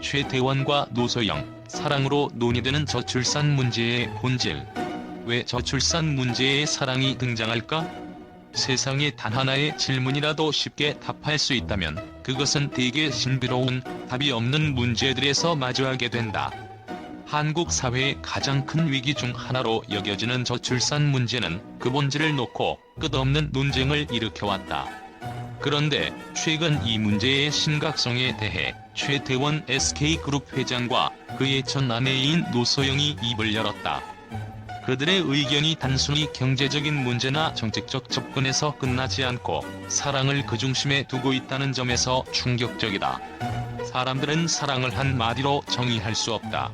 최태원과 노소영, 사랑으로 논의되는 저출산 문제의 본질. 왜 저출산 문제에 사랑이 등장할까? 세상에 단 하나의 질문이라도 쉽게 답할 수 있다면 그것은 되게 신비로운, 답이 없는 문제들에서 마주하게 된다. 한국 사회의 가장 큰 위기 중 하나로 여겨지는 저출산 문제는 그 본질을 놓고 끝없는 논쟁을 일으켜왔다. 그런데 최근 이 문제의 심각성에 대해 최태원 SK그룹 회장과 그의 전 아내인 노소영이 입을 열었다. 그들의 의견이 단순히 경제적인 문제나 정책적 접근에서 끝나지 않고 사랑을 그 중심에 두고 있다는 점에서 충격적이다. 사람들은 사랑을 한 마디로 정의할 수 없다.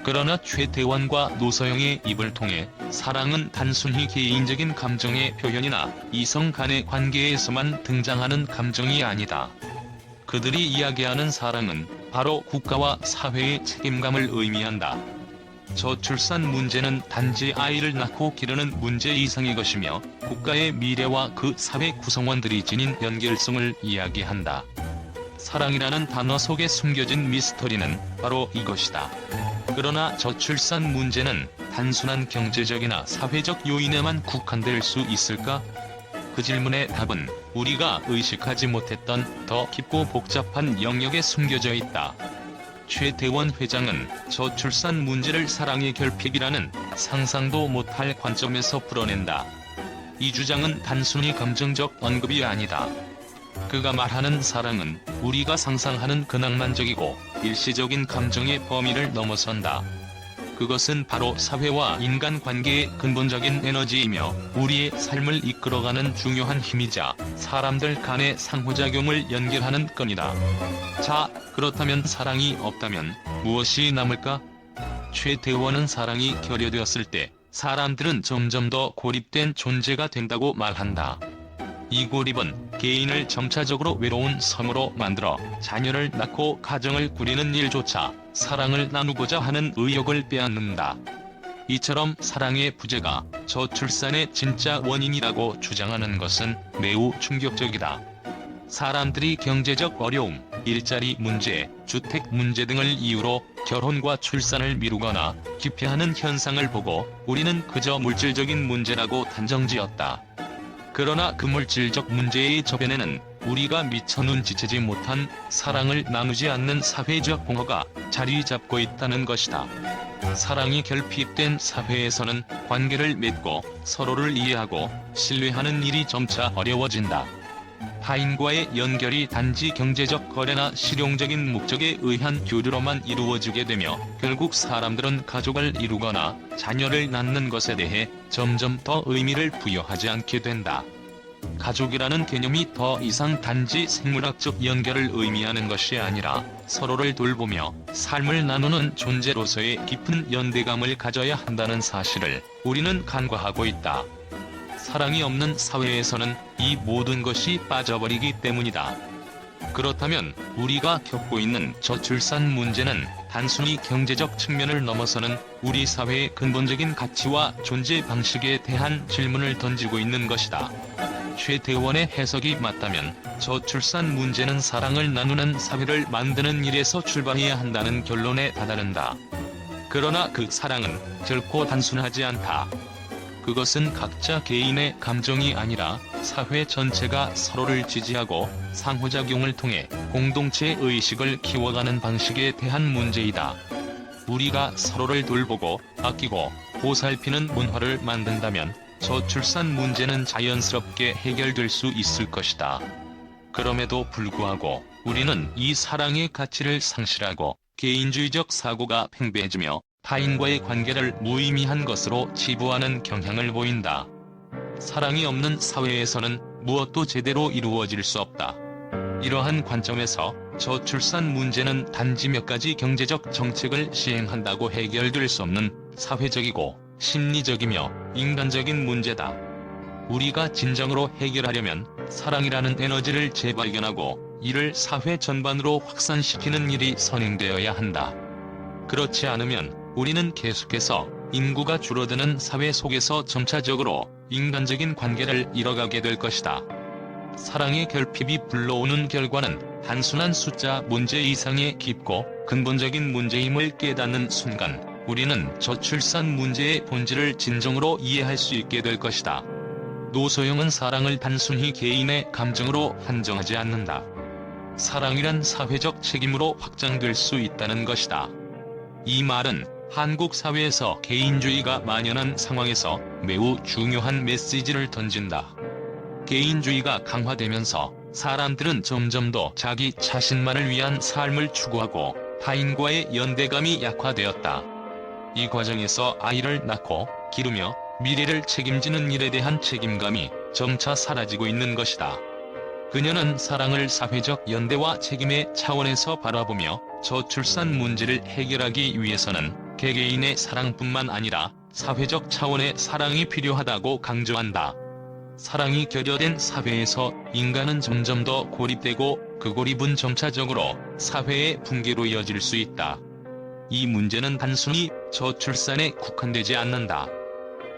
그러나 최태원과 노소영의 입을 통해 사랑은 단순히 개인적인 감정의 표현이나 이성 간의 관계에서만 등장하는 감정이 아니다. 그들이 이야기하는 사랑은 바로 국가와 사회의 책임감을 의미한다. 저출산 문제는 단지 아이를 낳고 기르는 문제 이상의 것이며 국가의 미래와 그 사회 구성원들이 지닌 연결성을 이야기한다. 사랑이라는 단어 속에 숨겨진 미스터리는 바로 이것이다. 그러나 저출산 문제는 단순한 경제적이나 사회적 요인에만 국한될 수 있을까? 그 질문의 답은 우리가 의식하지 못했던 더 깊고 복잡한 영역에 숨겨져 있다. 최태원 회장은 저출산 문제를 사랑의 결핍이라는 상상도 못할 관점에서 풀어낸다. 이 주장은 단순히 감정적 언급이 아니다. 그가 말하는 사랑은 우리가 상상하는 근낭만적이고 일시적인 감정의 범위를 넘어선다. 그것은 바로 사회와 인간관계의 근본적인 에너지이며 우리의 삶을 이끌어가는 중요한 힘이자 사람들 간의 상호작용을 연결하는 끈이다. 자, 그렇다면 사랑이 없다면 무엇이 남을까? 최태원은 사랑이 결여되었을 때 사람들은 점점 더 고립된 존재가 된다고 말한다. 이 고립은 개인을 점차적으로 외로운 섬으로 만들어 자녀를 낳고 가정을 꾸리는 일조차 사랑을 나누고자 하는 의욕을 빼앗는다. 이처럼 사랑의 부재가 저출산의 진짜 원인이라고 주장하는 것은 매우 충격적이다. 사람들이 경제적 어려움, 일자리 문제, 주택 문제 등을 이유로 결혼과 출산을 미루거나 기피하는 현상을 보고 우리는 그저 물질적인 문제라고 단정지었다. 그러나 그 물질적 문제의 저변에는 우리가 미처 눈치채지 못한 사랑을 나누지 않는 사회적 공허가 자리 잡고 있다는 것이다. 사랑이 결핍된 사회에서는 관계를 맺고 서로를 이해하고 신뢰하는 일이 점차 어려워진다. 타인과의 연결이 단지 경제적 거래나 실용적인 목적에 의한 교류로만 이루어지게 되며 결국 사람들은 가족을 이루거나 자녀를 낳는 것에 대해 점점 더 의미를 부여하지 않게 된다. 가족이라는 개념이 더 이상 단지 생물학적 연결을 의미하는 것이 아니라 서로를 돌보며 삶을 나누는 존재로서의 깊은 연대감을 가져야 한다는 사실을 우리는 간과하고 있다. 사랑이 없는 사회에서는 이 모든 것이 빠져버리기 때문이다. 그렇다면 우리가 겪고 있는 저출산 문제는 단순히 경제적 측면을 넘어서는 우리 사회의 근본적인 가치와 존재 방식에 대한 질문을 던지고 있는 것이다. 최태원의 해석이 맞다면 저출산 문제는 사랑을 나누는 사회를 만드는 일에서 출발해야 한다는 결론에 다다른다. 그러나 그 사랑은 결코 단순하지 않다. 그것은 각자 개인의 감정이 아니라 사회 전체가 서로를 지지하고 상호작용을 통해 공동체 의식을 키워가는 방식에 대한 문제이다. 우리가 서로를 돌보고 아끼고 보살피는 문화를 만든다면 저출산 문제는 자연스럽게 해결될 수 있을 것이다. 그럼에도 불구하고 우리는 이 사랑의 가치를 상실하고 개인주의적 사고가 팽배해지며 타인과의 관계를 무의미한 것으로 치부하는 경향을 보인다. 사랑이 없는 사회에서는 무엇도 제대로 이루어질 수 없다. 이러한 관점에서 저출산 문제는 단지 몇 가지 경제적 정책을 시행한다고 해결될 수 없는 사회적이고 심리적이며 인간적인 문제다. 우리가 진정으로 해결하려면 사랑이라는 에너지를 재발견하고 이를 사회 전반으로 확산시키는 일이 선행되어야 한다. 그렇지 않으면 우리는 계속해서 인구가 줄어드는 사회 속에서 점차적으로 인간적인 관계를 잃어가게 될 것이다. 사랑의 결핍이 불러오는 결과는 단순한 숫자 문제 이상의 깊고 근본적인 문제임을 깨닫는 순간 우리는 저출산 문제의 본질을 진정으로 이해할 수 있게 될 것이다. 노소영은 사랑을 단순히 개인의 감정으로 한정하지 않는다. 사랑이란 사회적 책임으로 확장될 수 있다는 것이다. 이 말은 한국 사회에서 개인주의가 만연한 상황에서 매우 중요한 메시지를 던진다. 개인주의가 강화되면서 사람들은 점점 더 자기 자신만을 위한 삶을 추구하고 타인과의 연대감이 약화되었다. 이 과정에서 아이를 낳고 기르며 미래를 책임지는 일에 대한 책임감이 점차 사라지고 있는 것이다. 그녀는 사랑을 사회적 연대와 책임의 차원에서 바라보며 저출산 문제를 해결하기 위해서는 개개인의 사랑뿐만 아니라 사회적 차원의 사랑이 필요하다고 강조한다. 사랑이 결여된 사회에서 인간은 점점 더 고립되고 그 고립은 점차적으로 사회의 붕괴로 이어질 수 있다. 이 문제는 단순히 저출산에 국한되지 않는다.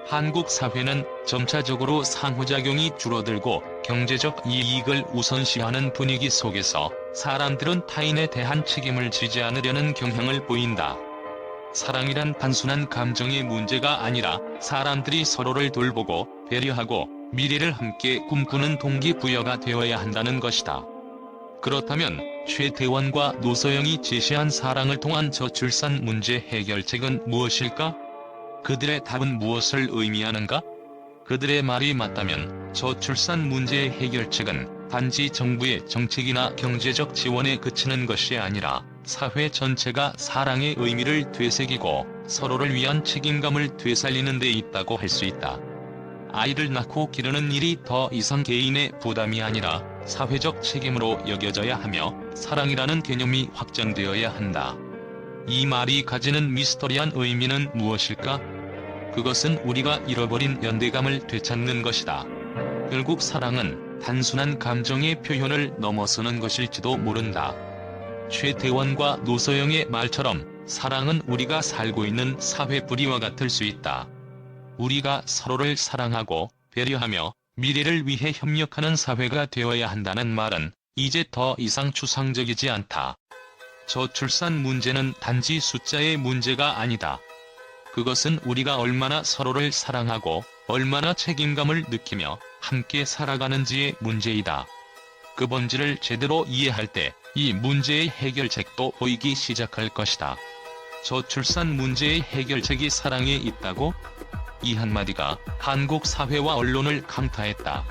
한국 사회는 점차적으로 상호작용이 줄어들고 경제적 이익을 우선시하는 분위기 속에서 사람들은 타인에 대한 책임을 지지 않으려는 경향을 보인다. 사랑이란 단순한 감정의 문제가 아니라 사람들이 서로를 돌보고 배려하고 미래를 함께 꿈꾸는 동기부여가 되어야 한다는 것이다. 그렇다면 최태원과 노소영이 제시한 사랑을 통한 저출산 문제 해결책은 무엇일까? 그들의 답은 무엇을 의미하는가? 그들의 말이 맞다면 저출산 문제의 해결책은 단지 정부의 정책이나 경제적 지원에 그치는 것이 아니라 사회 전체가 사랑의 의미를 되새기고 서로를 위한 책임감을 되살리는 데 있다고 할 수 있다. 아이를 낳고 기르는 일이 더 이상 개인의 부담이 아니라 사회적 책임으로 여겨져야 하며 사랑이라는 개념이 확장되어야 한다. 이 말이 가지는 미스터리한 의미는 무엇일까? 그것은 우리가 잃어버린 연대감을 되찾는 것이다. 결국 사랑은 단순한 감정의 표현을 넘어서는 것일지도 모른다. 최태원과 노소영의 말처럼 사랑은 우리가 살고 있는 사회 뿌리와 같을 수 있다. 우리가 서로를 사랑하고 배려하며 미래를 위해 협력하는 사회가 되어야 한다는 말은 이제 더 이상 추상적이지 않다. 저출산 문제는 단지 숫자의 문제가 아니다. 그것은 우리가 얼마나 서로를 사랑하고 얼마나 책임감을 느끼며 함께 살아가는지의 문제이다. 그 본질을 제대로 이해할 때 이 문제의 해결책도 보이기 시작할 것이다. 저출산 문제의 해결책이 사랑에 있다고? 이 한마디가 한국 사회와 언론을 강타했다.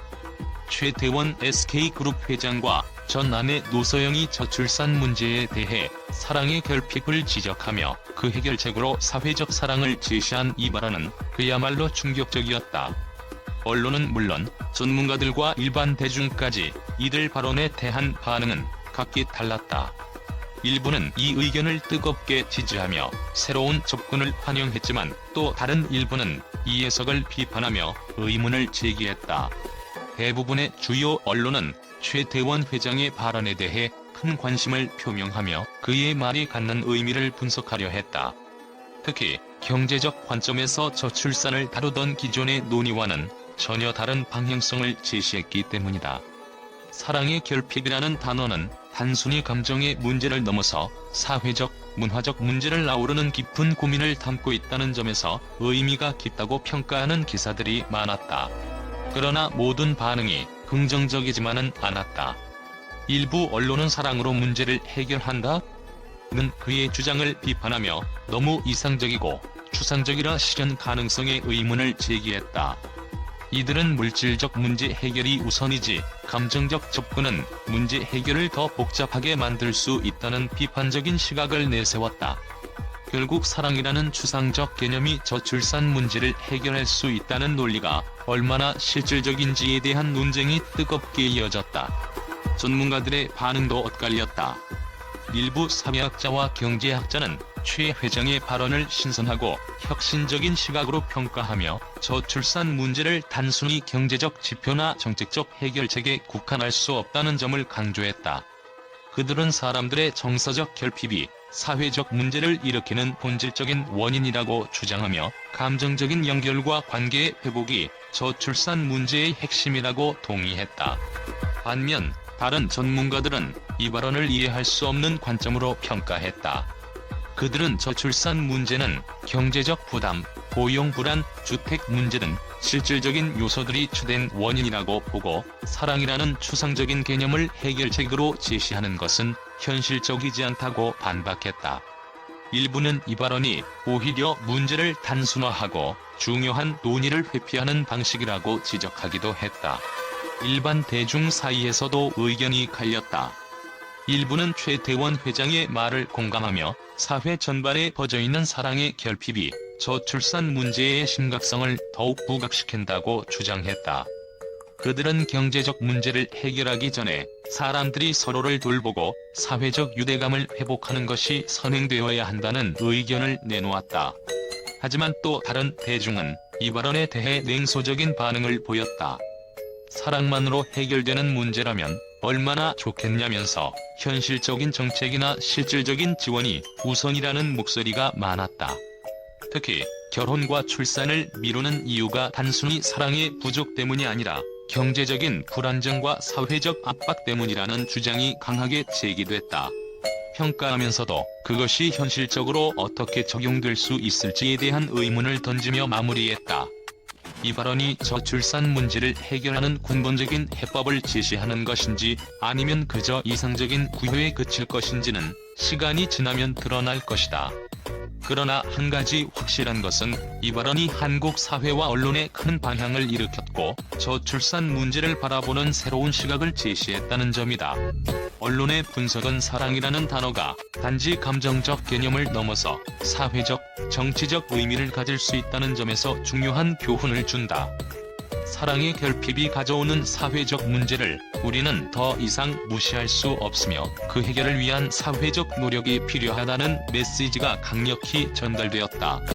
최태원 SK그룹 회장과 전 아내 노소영이 저출산 문제에 대해 사랑의 결핍을 지적하며 그 해결책으로 사회적 사랑을 제시한 이 발언은 그야말로 충격적이었다. 언론은 물론 전문가들과 일반 대중까지 이들 발언에 대한 반응은 각기 달랐다. 일부는 이 의견을 뜨겁게 지지하며 새로운 접근을 환영했지만 또 다른 일부는 이 해석을 비판하며 의문을 제기했다. 대부분의 주요 언론은 최태원 회장의 발언에 대해 큰 관심을 표명하며 그의 말이 갖는 의미를 분석하려 했다. 특히 경제적 관점에서 저출산을 다루던 기존의 논의와는 전혀 다른 방향성을 제시했기 때문이다. 사랑의 결핍이라는 단어는 단순히 감정의 문제를 넘어서 사회적, 문화적 문제를 아우르는 깊은 고민을 담고 있다는 점에서 의미가 깊다고 평가하는 기사들이 많았다. 그러나 모든 반응이 긍정적이지만은 않았다. 일부 언론은 사랑으로 문제를 해결한다? 는 그의 주장을 비판하며 너무 이상적이고 추상적이라 실현 가능성의 의문을 제기했다. 이들은 물질적 문제 해결이 우선이지 감정적 접근은 문제 해결을 더 복잡하게 만들 수 있다는 비판적인 시각을 내세웠다. 결국 사랑이라는 추상적 개념이 저출산 문제를 해결할 수 있다는 논리가 얼마나 실질적인지에 대한 논쟁이 뜨겁게 이어졌다. 전문가들의 반응도 엇갈렸다. 일부 사회학자와 경제학자는 최 회장의 발언을 신선하고 혁신적인 시각으로 평가하며 저출산 문제를 단순히 경제적 지표나 정책적 해결책에 국한할 수 없다는 점을 강조했다. 그들은 사람들의 정서적 결핍이 사회적 문제를 일으키는 본질적인 원인이라고 주장하며 감정적인 연결과 관계의 회복이 저출산 문제의 핵심이라고 동의했다. 반면 다른 전문가들은 이 발언을 이해할 수 없는 관점으로 평가했다. 그들은 저출산 문제는 경제적 부담, 고용 불안, 주택 문제 등 실질적인 요소들이 주된 원인이라고 보고, 사랑이라는 추상적인 개념을 해결책으로 제시하는 것은 현실적이지 않다고 반박했다. 일부는 이 발언이 오히려 문제를 단순화하고 중요한 논의를 회피하는 방식이라고 지적하기도 했다. 일반 대중 사이에서도 의견이 갈렸다. 일부는 최태원 회장의 말을 공감하며 사회 전반에 퍼져있는 사랑의 결핍이 저출산 문제의 심각성을 더욱 부각시킨다고 주장했다. 그들은 경제적 문제를 해결하기 전에 사람들이 서로를 돌보고 사회적 유대감을 회복하는 것이 선행되어야 한다는 의견을 내놓았다. 하지만 또 다른 대중은 이 발언에 대해 냉소적인 반응을 보였다. 사랑만으로 해결되는 문제라면 얼마나 좋겠냐면서 현실적인 정책이나 실질적인 지원이 우선이라는 목소리가 많았다. 특히 결혼과 출산을 미루는 이유가 단순히 사랑의 부족 때문이 아니라 경제적인 불안정과 사회적 압박 때문이라는 주장이 강하게 제기됐다. 평가하면서도 그것이 현실적으로 어떻게 적용될 수 있을지에 대한 의문을 던지며 마무리했다. 이 발언이 저출산 문제를 해결하는 근본적인 해법을 제시하는 것인지 아니면 그저 이상적인 구효에 그칠 것인지는 시간이 지나면 드러날 것이다. 그러나 한 가지 확실한 것은 이 발언이 한국 사회와 언론에 큰 방향을 일으켰고 저출산 문제를 바라보는 새로운 시각을 제시했다는 점이다. 언론의 분석은 사랑이라는 단어가 단지 감정적 개념을 넘어서 사회적, 정치적 의미를 가질 수 있다는 점에서 중요한 교훈을 준다. 사랑의 결핍이 가져오는 사회적 문제를 우리는 더 이상 무시할 수 없으며 그 해결을 위한 사회적 노력이 필요하다는 메시지가 강력히 전달되었다.